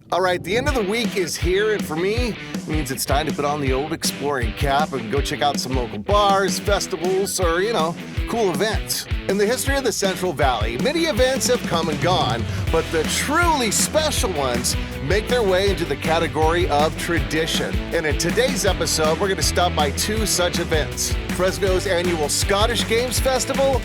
All right, the end of the week is here, and for me, it means it's time to put on the old exploring cap and go check out some local bars, festivals, or, cool events. In the history of the Central Valley, many events have come and gone, but the truly special ones make their way into the category of tradition. And in today's episode, we're going to stop by two such events: Fresno's annual Scottish Games Festival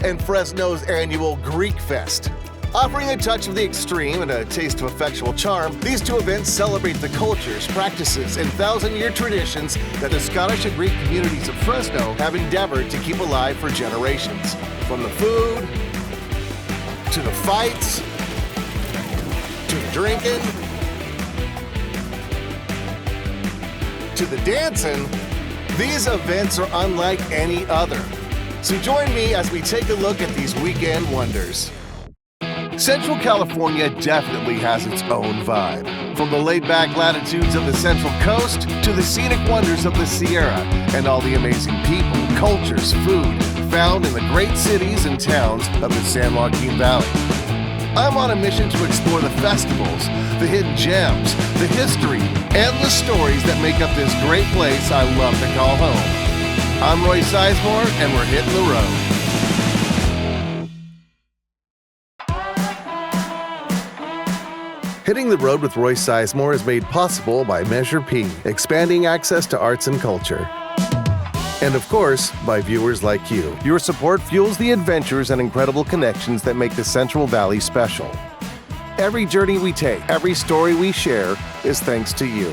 and Fresno's annual Greek Fest. Offering a touch of the extreme and a taste of effectual charm, these two events celebrate the cultures, practices, and thousand-year traditions that the Scottish and Greek communities of Fresno have endeavored to keep alive for generations. From the food, to the fights, to the drinking, to the dancing, these events are unlike any other. So join me as we take a look at these weekend wonders. Central California definitely has its own vibe. From the laid-back latitudes of the Central Coast to the scenic wonders of the Sierra and all the amazing people, cultures, food found in the great cities and towns of the San Joaquin Valley. I'm on a mission to explore the festivals, the hidden gems, the history, and the stories that make up this great place I love to call home. I'm Roy Sizemore, and we're hitting the road. Hitting the Road with Roy Sizemore is made possible by Measure P, expanding access to arts and culture. And of course, by viewers like you. Your support fuels the adventures and incredible connections that make the Central Valley special. Every journey we take, every story we share is thanks to you.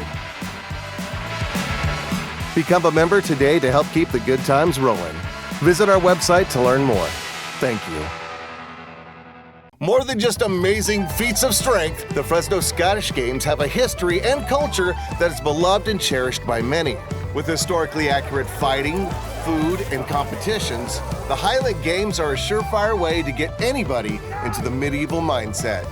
Become a member today to help keep the good times rolling. Visit our website to learn more. Thank you. More than just amazing feats of strength, the Fresno Scottish Games have a history and culture that is beloved and cherished by many. With historically accurate fighting, food, and competitions, the Highland Games are a surefire way to get anybody into the medieval mindset.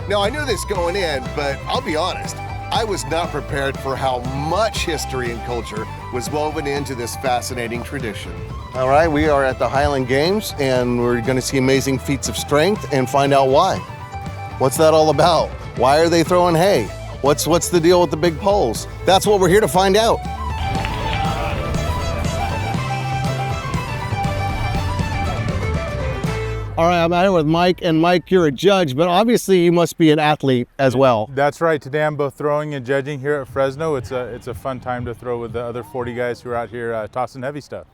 Now, I knew this going in, but I'll be honest, I was not prepared for how much history and culture was woven into this fascinating tradition. All right, we are at the Highland Games, and we're going to see amazing feats of strength and find out why. What's that all about? Why are they throwing hay? What's the deal with the big poles? That's what we're here to find out. All right, I'm out here with Mike, and Mike, you're a judge, but obviously you must be an athlete as well. That's right. Today I'm both throwing and judging here at Fresno. It's a fun time to throw with the other 40 guys who are out here tossing heavy stuff.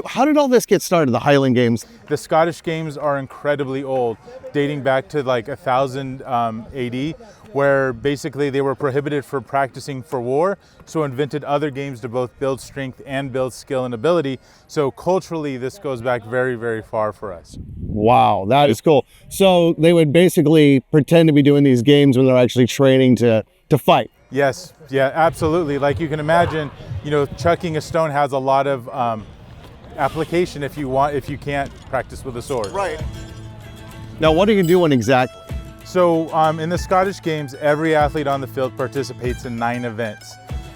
How did all this get started, the Highland Games? The Scottish Games are incredibly old, dating back to like 1000 AD, where basically they were prohibited for practicing for war, so invented other games to both build strength and build skill and ability. So culturally, this goes back very, very far for us. Wow, that is cool. So they would basically pretend to be doing these games when they're actually training to fight. Yes, yeah, absolutely. Like you can imagine, chucking a stone has a lot of application if you can't practice with a sword. Right. Now, what are you doing exactly? So in the Scottish Games, every athlete on the field participates in 9 events.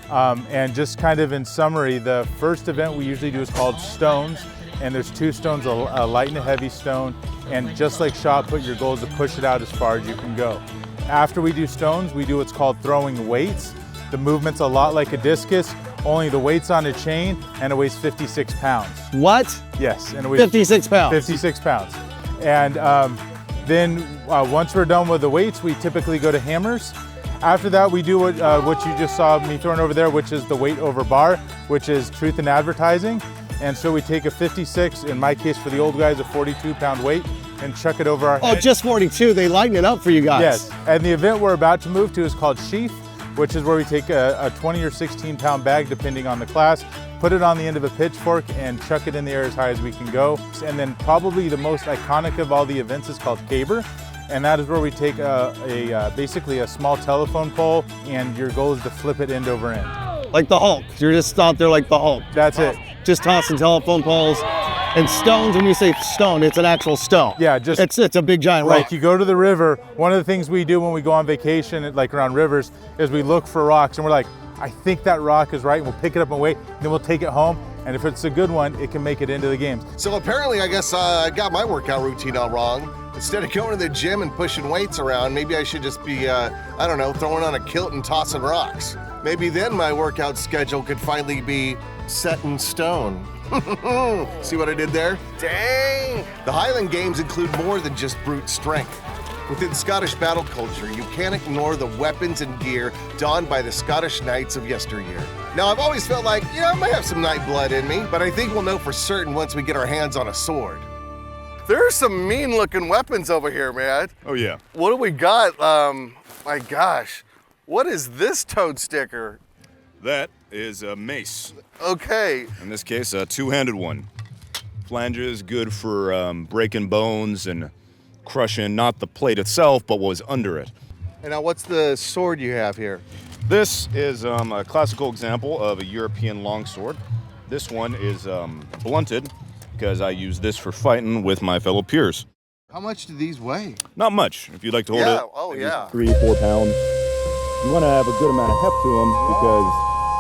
And just kind of in summary, the first event we usually do is called stones. And there's 2 stones, a light and a heavy stone. And just like shot put, your goal is to push it out as far as you can go. After we do stones, we do what's called throwing weights. The movement's a lot like a discus, only the weight's on a chain, and it weighs 56 pounds. What? Yes. And it weighs 56 pounds? 56 pounds. And then once we're done with the weights, we typically go to hammers. After that, we do what you just saw me throwing over there, which is the weight over bar, which is truth in advertising. And so we take a 56, in my case for the old guys, a 42-pound weight, and chuck it over our head. Oh, just 42. They lighten it up for you guys. Yes. And the event we're about to move to is called sheath, which is where we take a 20 or 16-pound bag, depending on the class, put it on the end of a pitchfork, and chuck it in the air as high as we can go. And then probably the most iconic of all the events is called caber. And that is where we take basically a small telephone pole, and your goal is to flip it end over end. Like the Hulk. You're just out there like the Hulk. That's it. Just tossing telephone poles. And stones, when you say stone, it's an actual stone. Yeah, just it's a big giant rock. Like you go to the river, one of the things we do when we go on vacation, like around rivers, is we look for rocks, and we're like, I think that rock is right, and we'll pick it up and wait, and then we'll take it home, and if it's a good one, it can make it into the games. So apparently, I guess I got my workout routine all wrong. Instead of going to the gym and pushing weights around, maybe I should just be, I don't know, throwing on a kilt and tossing rocks. Maybe then my workout schedule could finally be set in stone. See what I did there? Dang! The Highland Games include more than just brute strength. Within Scottish battle culture, you can't ignore the weapons and gear donned by the Scottish knights of yesteryear. Now, I've always felt like, I might have some knight blood in me, but I think we'll know for certain once we get our hands on a sword. There are some mean-looking weapons over here, man. Oh, yeah. What do we got? My gosh. What is this toad sticker? That is a mace. Okay. In this case, a two-handed one. Flanges, good for breaking bones and crushing not the plate itself, but what was under it. And now what's the sword you have here? This is a classical example of a European longsword. This one is blunted because I use this for fighting with my fellow peers. How much do these weigh? Not much. If you'd like to hold it. Oh, yeah. 3-4 pounds. You want to have a good amount of heft to them because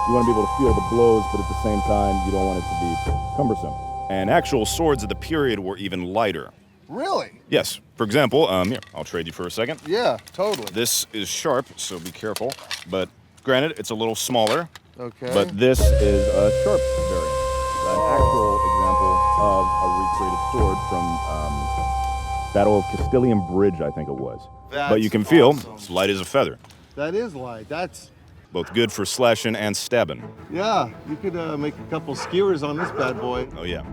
you want to be able to feel the blows, but at the same time, you don't want it to be cumbersome. And actual swords of the period were even lighter. Really? Yes. For example, here, I'll trade you for a second. Yeah, totally. This is sharp, so be careful. But granted, it's a little smaller. Okay. But this is a sharp variant. An actual example of a recreated sword from Battle of Castilian Bridge, I think it was. But you can feel it's light as a feather. That is light. That's... Both good for slashing and stabbing. Yeah, you could make a couple skewers on this bad boy. Oh, yeah.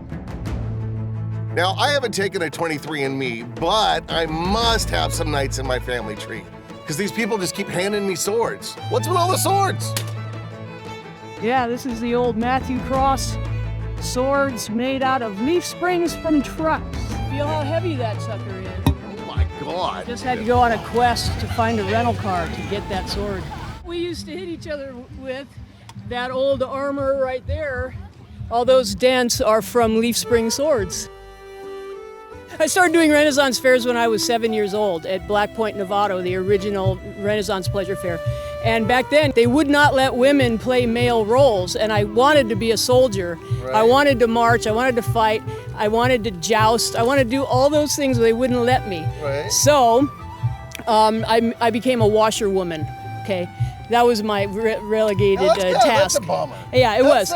Now, I haven't taken a 23andMe, but I must have some knights in my family tree. Because these people just keep handing me swords. What's with all the swords? Yeah, this is the old Matthew Cross swords made out of leaf springs from trucks. Feel how heavy that sucker is. Oh my God. Just had to go on a quest to find a rental car to get that sword. We used to hit each other with that old armor right there. All those dents are from leaf spring swords. I started doing Renaissance fairs when I was 7 years old at Black Point, Nevada, the original Renaissance pleasure fair. And back then, they would not let women play male roles, and I wanted to be a soldier. Right. I wanted to march, I wanted to fight, I wanted to joust, I wanted to do all those things, but they wouldn't let me. Right. So, I became a washerwoman, okay? That was my relegated task. That's a bummer. Yeah, it was.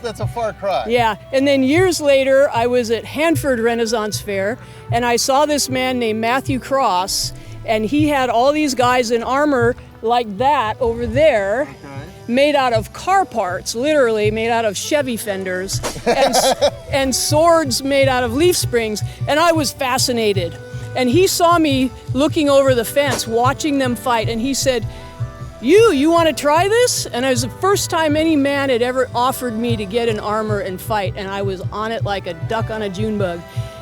That's a far cry. Yeah, and then years later, I was at Hanford Renaissance Fair, and I saw this man named Matthew Cross, and he had all these guys in armor like that over there, made out of car parts, literally made out of Chevy fenders, and swords made out of leaf springs, and I was fascinated. And he saw me looking over the fence, watching them fight, and he said, You want to try this? And it was the first time any man had ever offered me to get in armor and fight, and I was on it like a duck on a June bug.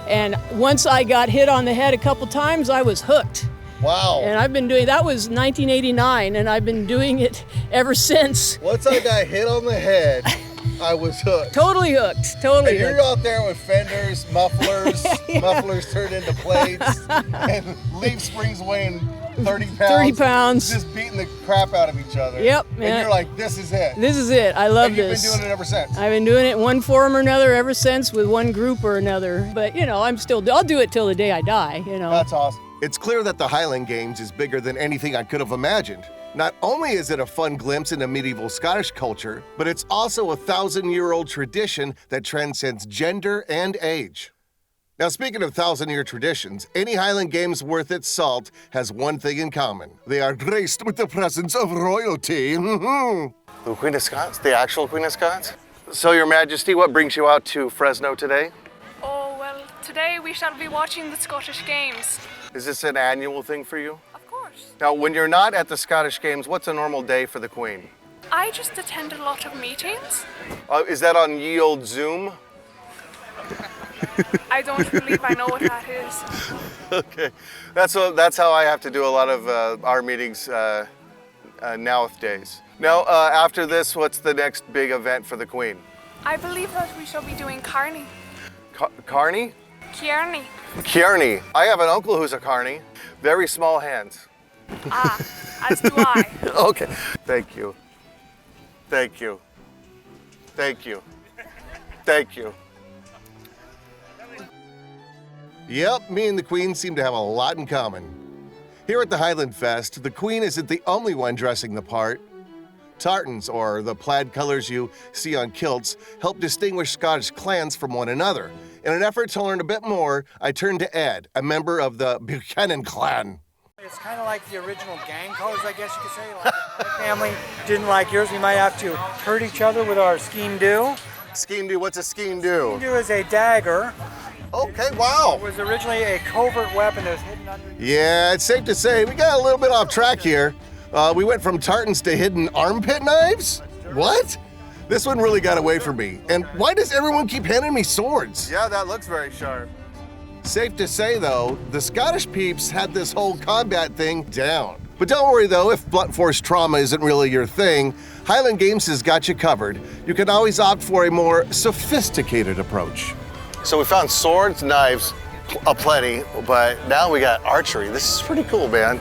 And once I got hit on the head a couple times, I was hooked. Wow. And I've been doing, that was 1989, and I've been doing it ever since. Once I got hit on the head, I was hooked. Totally hooked, totally And hooked. you're out there with fenders, mufflers, mufflers turned into plates, and leaf springs weighing 30 pounds. 30 pounds. Just beating the crap out of each other. Yep. And you're like, this is it. This is it, I love And you've this. been doing it ever since. I've been doing it in one form or another ever since with one group or another. But, I'll do it till the day I die, That's awesome. It's clear that the Highland Games is bigger than anything I could have imagined. Not only is it a fun glimpse into medieval Scottish culture, but it's also a 1,000-year-old tradition that transcends gender and age. Now, speaking of 1,000-year traditions, any Highland Games worth its salt has one thing in common. They are graced with the presence of royalty. The Queen of Scots? The actual Queen of Scots? So, Your Majesty, what brings you out to Fresno today? Oh, well, today we shall be watching the Scottish Games. Is this an annual thing for you? Of course. Now, when you're not at the Scottish Games, what's a normal day for the Queen? I just attend a lot of meetings. Is that on ye old Zoom? I don't believe I know what that is. Okay, that's how I have to do a lot of our meetings nowadays. Now, after this, what's the next big event for the Queen? I believe that we shall be doing Carney. Carney? Kearney. Kearney. I have an uncle who's a Carney. Very small hands. Ah, as do I. Okay. Thank you. Thank you. Thank you. Thank you. Yep, me and the Queen seem to have a lot in common. Here at the Highland Fest, the Queen isn't the only one dressing the part. Tartans, or the plaid colors you see on kilts, help distinguish Scottish clans from one another. In an effort to learn a bit more, I turned to Ed, a member of the Buchanan clan. It's kind of like the original gang colors, I guess you could say. Like my family didn't like yours. We might have to hurt each other with our scheme-do. Scheme-do, what's a scheme-do? Scheme-do is a dagger. Okay, wow. It was originally a covert weapon that was hidden under... Yeah, it's safe to say we got a little bit off track here. We went from tartans to hidden armpit knives? What? This one really got away from me. And why does everyone keep handing me swords? Yeah, that looks very sharp. Safe to say, though, the Scottish peeps had this whole combat thing down. But don't worry, though, if blunt force trauma isn't really your thing, Highland Games has got you covered. You can always opt for a more sophisticated approach. So we found swords, knives, aplenty, but now we got archery. This is pretty cool, man.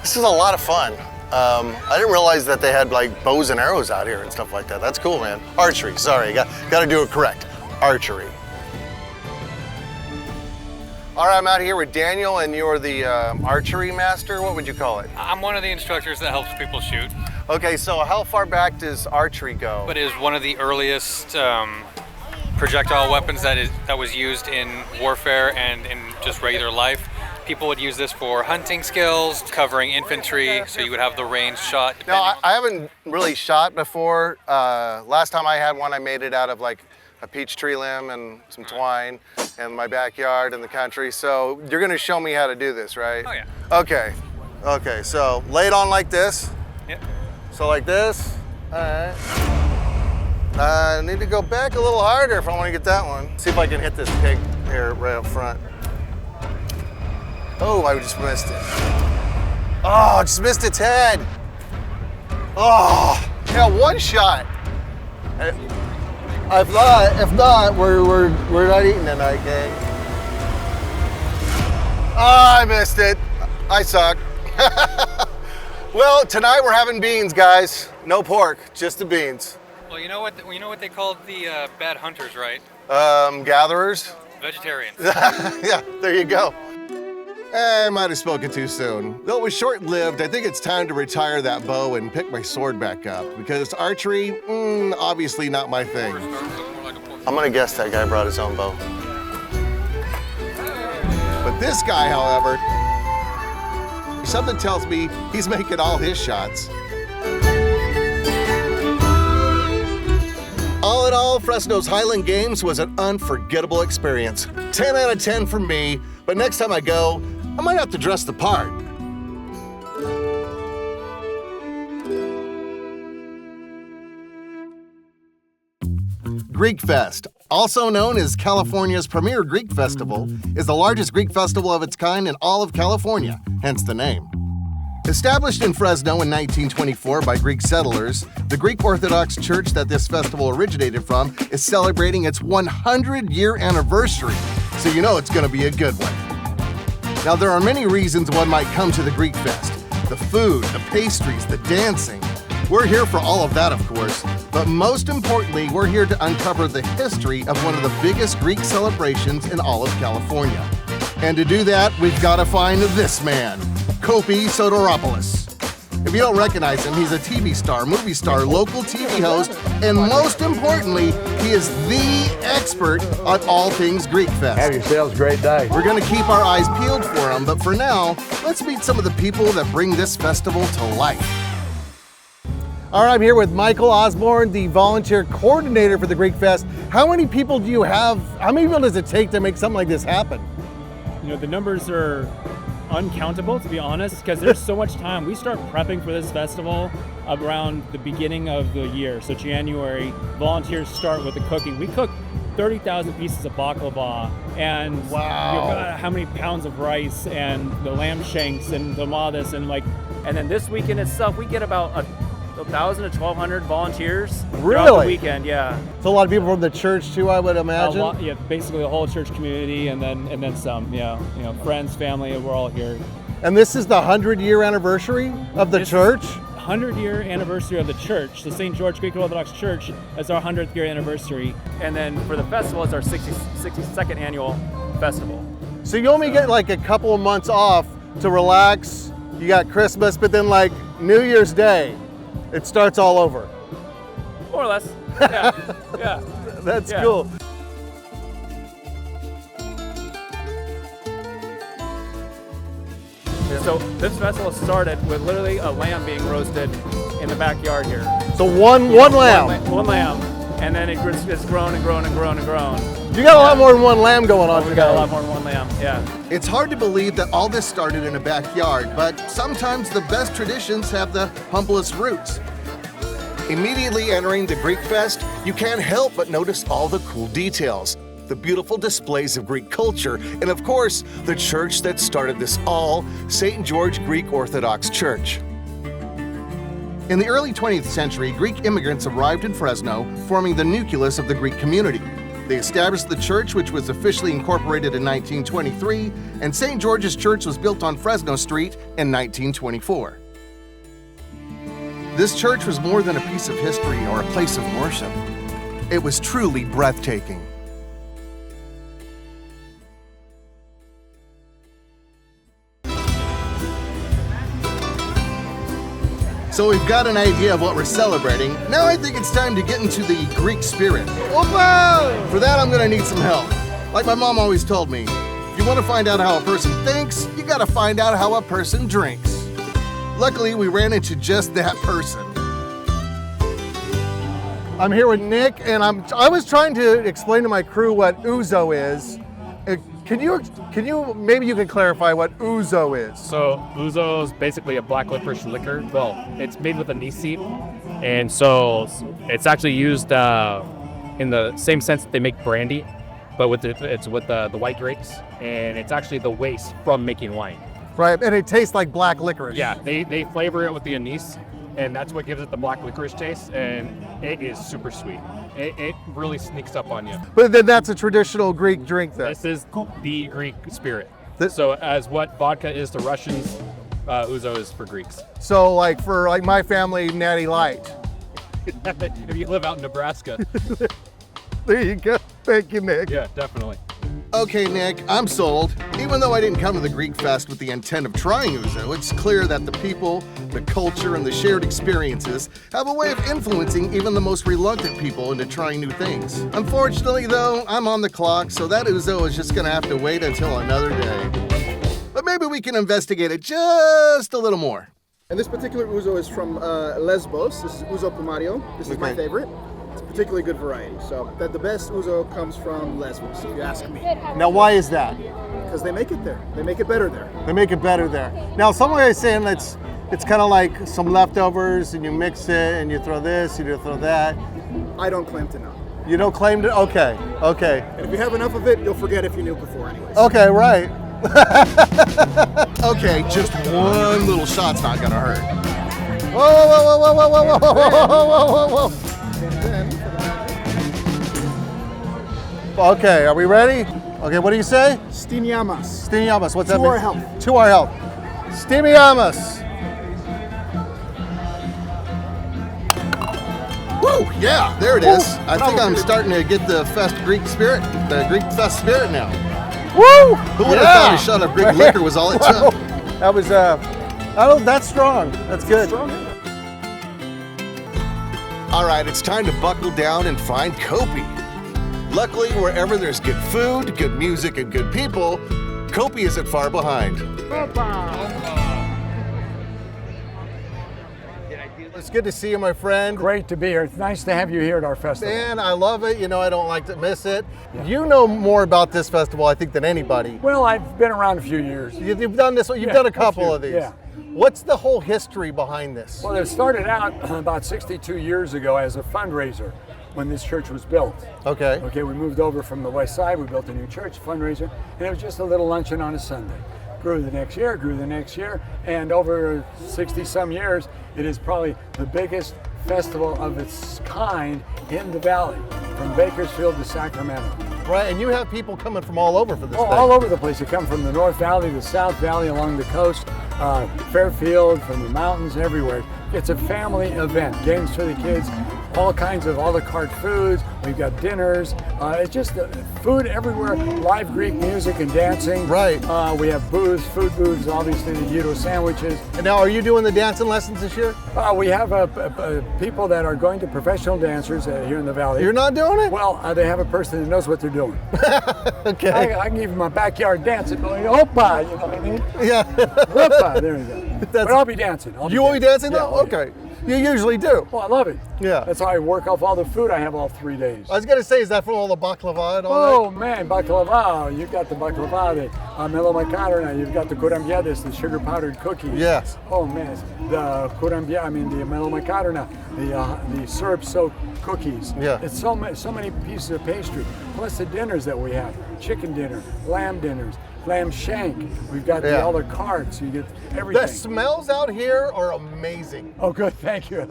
This is a lot of fun. I didn't realize that they had like bows and arrows out here and stuff like that. That's cool, man. Archery, sorry, got to do it correct. Archery. All right, I'm out here with Daniel, and you're the archery master. What would you call it? I'm one of the instructors that helps people shoot. Okay, so how far back does archery go? But it is one of the earliest projectile weapons that was used in warfare and in just regular life. People would use this for hunting skills, covering infantry, so you would have the range shot. No, I haven't really shot before. Last time I had one, I made it out of like a peach tree limb and some twine in my backyard in the country. So you're gonna show me how to do this, right? Oh yeah. Okay, so lay it on like this. Yep. So like this, all right. I need to go back a little harder if I want to get that one. See if I can hit this pig here right up front. Oh, I just missed it. Oh, I just missed its head. Oh, yeah, one shot. If not, we're not eating tonight, gang. Oh, I missed it. I suck. Well, tonight we're having beans, guys. No pork, just the beans. Well, you know what they called the bad hunters, right? Gatherers? Vegetarians. Yeah, there you go. I might have spoken too soon. Though it was short-lived, I think it's time to retire that bow and pick my sword back up, because archery, obviously not my thing. I'm gonna guess that guy brought his own bow. But this guy, however, something tells me he's making all his shots. All in all, Fresno's Highland Games was an unforgettable experience. 10 out of 10 for me, but next time I go, I might have to dress the part. Greek Fest, also known as California's premier Greek festival, is the largest Greek festival of its kind in all of California, hence the name. Established in Fresno in 1924 by Greek settlers, the Greek Orthodox Church that this festival originated from is celebrating its 100-year anniversary, so you know it's going to be a good one. Now, there are many reasons one might come to the Greek Fest. The food, the pastries, the dancing. We're here for all of that, of course, but most importantly, we're here to uncover the history of one of the biggest Greek celebrations in all of California. And to do that, we've got to find this man, Kopi Soteropoulos. If you don't recognize him, he's a TV star, movie star, local TV host, and most importantly, he is the expert on all things Greek Fest. Have yourselves a great day. We're going to keep our eyes peeled for him, but for now, let's meet some of the people that bring this festival to life. All right, I'm here with Michael Osborne, the volunteer coordinator for the Greek Fest. How many people do you have? How many people does it take to make something like this happen? You know, the numbers are uncountable, to be honest, because there's so much time. We start prepping for this festival around the beginning of the year. So January, volunteers start with the cooking. We cook 30,000 pieces of baklava, and wow, how many pounds of rice, and the lamb shanks and tamales, and then this weekend itself, we get about 1,000 to 1,200 volunteers throughout the weekend. Yeah. So a lot of people from the church too, I would imagine. Yeah, basically the whole church community, and then some. Yeah, friends, family, we're all here. And this is the 100-year anniversary of the church. 100-year anniversary of the church. The St. George Greek Orthodox Church is our 100th year anniversary, and then for the festival, it's our 62nd annual festival. So you only get like a couple of months off to relax. You got Christmas, but then like New Year's Day, it starts all over. More or less. Yeah. Yeah. That's Yeah. cool. So this festival started with literally a lamb being roasted in the backyard here. So one lamb. One lamb. And then it's grown and grown and grown and grown. You got a lot more than one lamb going on We today. got a lot more than one lamb, yeah. It's hard to believe that all this started in a backyard, but sometimes the best traditions have the humblest roots. Immediately entering the Greek Fest, you can't help but notice all the cool details, the beautiful displays of Greek culture, and of course, the church that started this all, St. George Greek Orthodox Church. In the early 20th century, Greek immigrants arrived in Fresno, forming the nucleus of the Greek community. They established the church, which was officially incorporated in 1923, and St. George's Church was built on Fresno Street in 1924. This church was more than a piece of history or a place of worship. It was truly breathtaking. So we've got an idea of what we're celebrating. Now I think it's time to get into the Greek spirit. Opa! For that, I'm gonna need some help. Like my mom always told me, if you want to find out how a person thinks, you gotta find out how a person drinks. Luckily, we ran into just that person. I'm here with Nick, and I was trying to explain to my crew what ouzo is. Can you maybe you can clarify what ouzo is? So ouzo is basically a black licorice liquor. Well, it's made with anise seed, and so it's actually used in the same sense that they make brandy, but it's with the white grapes, and it's actually the waste from making wine. Right, and it tastes like black licorice. Yeah, they flavor it with the anise, and that's what gives it the black licorice taste, and it is super sweet. It really sneaks up on you. But then that's a traditional Greek drink then. This is the Greek spirit. So as what vodka is to Russians, ouzo is for Greeks. So like for like my family, Natty Light. If you live out in Nebraska. There you go. Thank you, Nick. Yeah, definitely. Okay, Nick, I'm sold. Even though I didn't come to the Greek Fest with the intent of trying ouzo, it's clear that the people, the culture, and the shared experiences have a way of influencing even the most reluctant people into trying new things. Unfortunately, though, I'm on the clock, so that ouzo is just gonna have to wait until another day. But maybe we can investigate it just a little more. And this particular ouzo is from Lesbos. This is ouzo Pumario. This is my favorite. It's a particularly good variety. So the best ouzo comes from Lesbos, if you ask me. Now, why is that? Because they make it there. They make it better there. They make it better there. Now, someone is saying it's kind of like some leftovers, and you mix it, and you throw this, and you throw that. I don't claim to know. You don't claim to? Okay, okay. And if you have enough of it, you'll forget if you knew before anyways. Okay, right. Okay, just one little shot's not gonna hurt. Whoa, whoa, whoa, whoa, whoa, whoa, whoa, whoa, whoa, whoa, whoa, whoa. Okay, are we ready? Okay, what do you say? Stiniamas. Stiniamas, what's that mean? To our health. To our health. Stiniamas. Woo, yeah, there it is. I think I'm starting to get the Greek Fest spirit now. Woo! Who would have thought a shot of Greek liquor was all it took? That was, that's strong. That's good. All right, it's time to buckle down and find Kopi. Luckily, wherever there's good food, good music, and good people, Kopi isn't far behind. It's good to see you, my friend. Great to be here. It's nice to have you here at our festival. Man, I love it. You know, I don't like to miss it. Yeah. You know more about this festival, I think, than anybody. Well, I've been around a few years. You've done this. You've done a couple of these. Yeah. What's the whole history behind this? Well, it started out about 62 years ago as a fundraiser when this church was built. Okay. Okay, we moved over from the west side. We built a new church, fundraiser, and it was just a little luncheon on a Sunday. Grew the next year, and over 60-some years, it is probably the biggest festival of its kind in the valley, from Bakersfield to Sacramento. Right, and you have people coming from all over for this thing. All over the place. They come from the North Valley, the South Valley, along the coast, Fairfield, from the mountains, everywhere. it's a family event. Games for the kids, all kinds of a la carte foods. We've got dinners. It's just food everywhere. Live Greek music and dancing. Right. We have booths, food booths, obviously the gyro sandwiches. And now, are you doing the dancing lessons this year? We have people that are going to professional dancers here in the valley. You're not doing it? Well, they have a person that knows what they're doing. Okay. I can give them my backyard dancing, going, Opa, you know what I mean? Yeah. Opa, there you go. But I'll be dancing. You will be dancing though? Yeah, Okay. You usually do. Well, I love it. Yeah. That's how I work off all the food I have all 3 days. I was gonna say, is that from all the baklava and all Oh man, baklava. You've got the baklava, the melo macarona, you've got the kurambiades, the sugar powdered cookies. Yes. Oh man, the the melo macarona, the syrup soaked cookies. Yeah. It's so many pieces of pastry. Plus the dinners that we have. Chicken dinner, lamb dinners, lamb shank. We've got the a la carte, so you get everything. The smells out here are amazing. Oh good, thank you.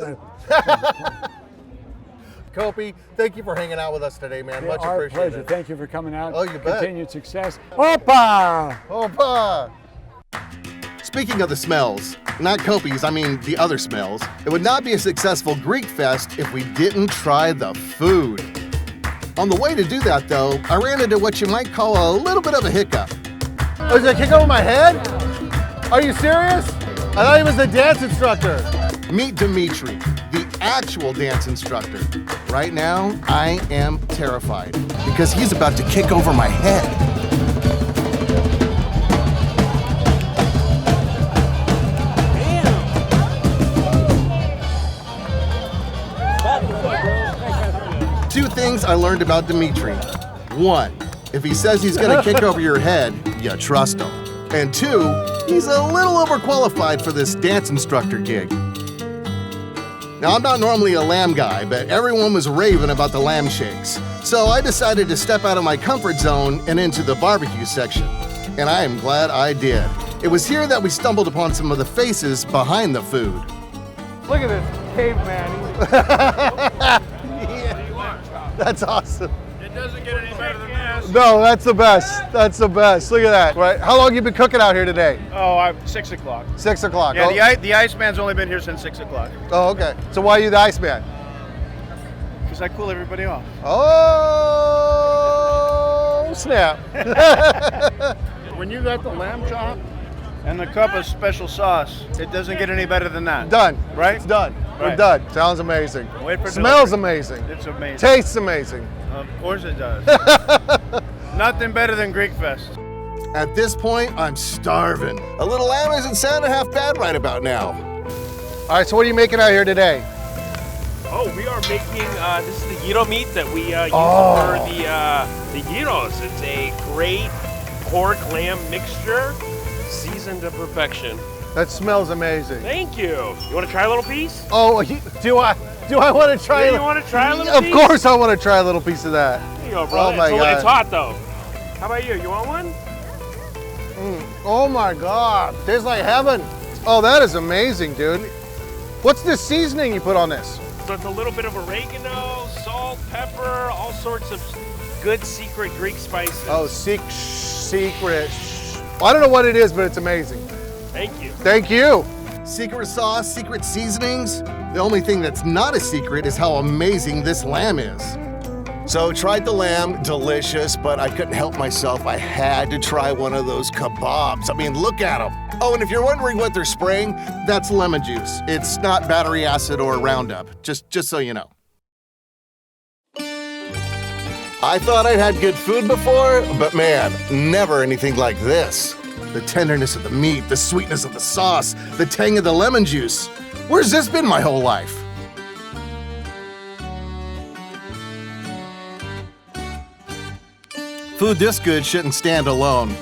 Kopi, thank you for hanging out with us today, man. Much Our appreciated. pleasure. Thank you for coming out. Oh, you bet. Continued success. Opa! Opa! Speaking of the smells, not Kopi's, I mean the other smells, it would not be a successful Greek Fest if we didn't try the food. On the way to do that, though, I ran into what you might call a little bit of a hiccup. Oh, is that a kick over my head? Are you serious? I thought he was the dance instructor. Meet Dimitri, the actual dance instructor. Right now, I am terrified because he's about to kick over my head. Two things I learned about Dimitri. One, if he says he's gonna kick over your head, you trust him. And two, he's a little overqualified for this dance instructor gig. Now, I'm not normally a lamb guy, but everyone was raving about the lamb shakes. So I decided to step out of my comfort zone and into the barbecue section. And I am glad I did. It was here that we stumbled upon some of the faces behind the food. Look at this caveman. That's awesome. It doesn't get any better than this. No, that's the best. That's the best. Look at that. Right. How long you been cooking out here today? Oh, I'm 6 o'clock. 6 o'clock. Yeah, the Iceman's only been here since 6 o'clock. Oh, okay. So why are you the Iceman? Because I cool everybody off. Oh, snap. When you got the lamb chop and the cup of special sauce, it doesn't get any better than that. Done. Right? It's done. We're Right. done. Sounds amazing. Wait for Smells delivery. amazing. It's amazing. Tastes amazing. Of course it does. Nothing better than Greek Fest. At this point, I'm starving. A little lamb isn't sounding half bad right about now. All right, so what are you making out here today? Oh, we are making, this is the gyro meat that we use for the gyros. It's a great pork lamb mixture, seasoned to perfection. That smells amazing. Thank you. You want to try a little piece? Oh, do I want to try? Yeah, you want to try a little Of piece? course I want to try a little piece of that. There you go, brother. Oh my God. It's hot though. How about you? You want one? Oh my God, tastes like heaven. Oh, that is amazing, dude. What's this seasoning you put on this? So it's a little bit of oregano, salt, pepper, all sorts of good secret Greek spices. Oh, secret. I don't know what it is, but it's amazing. Thank you. Thank you. Secret sauce, secret seasonings. The only thing that's not a secret is how amazing this lamb is. So tried the lamb, delicious, but I couldn't help myself. I had to try one of those kebabs. I mean, look at them. Oh, and if you're wondering what they're spraying, that's lemon juice. It's not battery acid or Roundup, just so you know. I thought I'd had good food before, but man, never anything like this. The tenderness of the meat, the sweetness of the sauce, the tang of the lemon juice. Where's this been my whole life? Food this good shouldn't stand alone.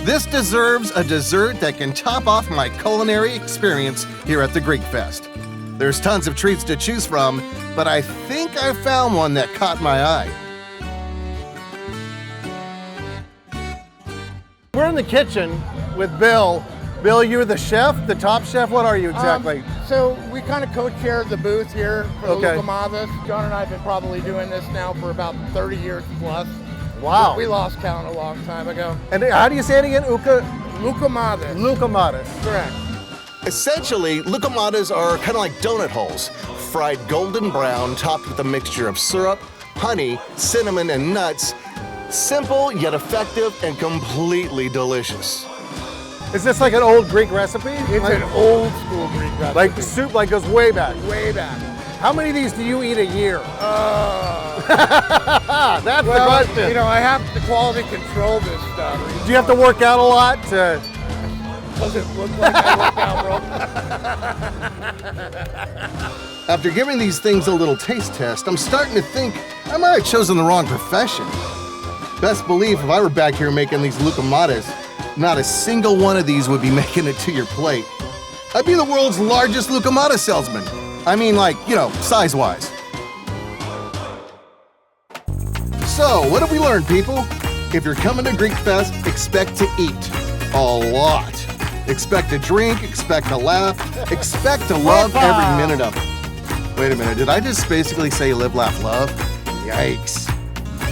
This deserves a dessert that can top off my culinary experience here at the Greek Fest. There's tons of treats to choose from, but I think I found one that caught my eye. We're in the kitchen with Bill. Bill, you're the chef, the top chef? What are you exactly? So we kind of co-chair the booth here for the Okay. Lukamavas. John and I have been probably doing this now for about 30 years plus. Wow. We lost count a long time ago. And how do you say it again? Lukamavas. Lukamavas. Correct. Essentially, lucamadas are kind of like donut holes, fried golden brown, topped with a mixture of syrup, honey, cinnamon, and nuts. Simple yet effective and completely delicious. Is this like an old Greek recipe? It's an old school Greek recipe. Like the soup like goes way back. Way back. How many of these do you eat a year? That's the Well, question. you know, I have to quality control this stuff. Do you have to work out a lot to... Doesn't look like I work out, bro. After giving these things a little taste test, I'm starting to think I might have chosen the wrong profession. Best believe if I were back here making these lucamadas, not a single one of these would be making it to your plate. I'd be the world's largest lucamada salesman. I mean, like, you know, size-wise. So, what have we learned, people? If you're coming to Greek Fest, expect to eat a lot. Expect to drink, expect to laugh, expect to love every minute of it. Wait a minute, did I just basically say live, laugh, love? Yikes.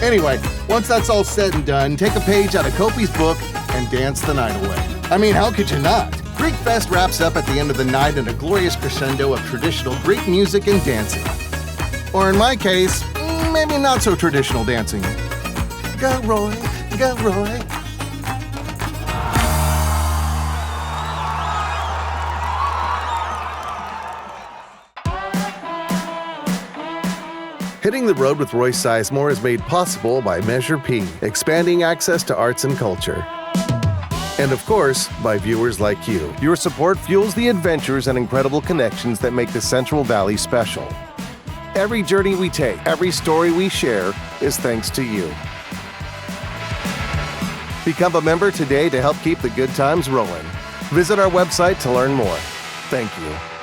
Anyway, once that's all said and done, take a page out of Kopi's book and dance the night away. I mean, how could you not? Greek Fest wraps up at the end of the night in a glorious crescendo of traditional Greek music and dancing. Or in my case, maybe not so traditional dancing. Go Roy, go Roy. Hitting the Road with Roy Sizemore is made possible by Measure P, expanding access to arts and culture. And of course, by viewers like you. Your support fuels the adventures and incredible connections that make the Central Valley special. Every journey we take, every story we share is thanks to you. Become a member today to help keep the good times rolling. Visit our website to learn more. Thank you.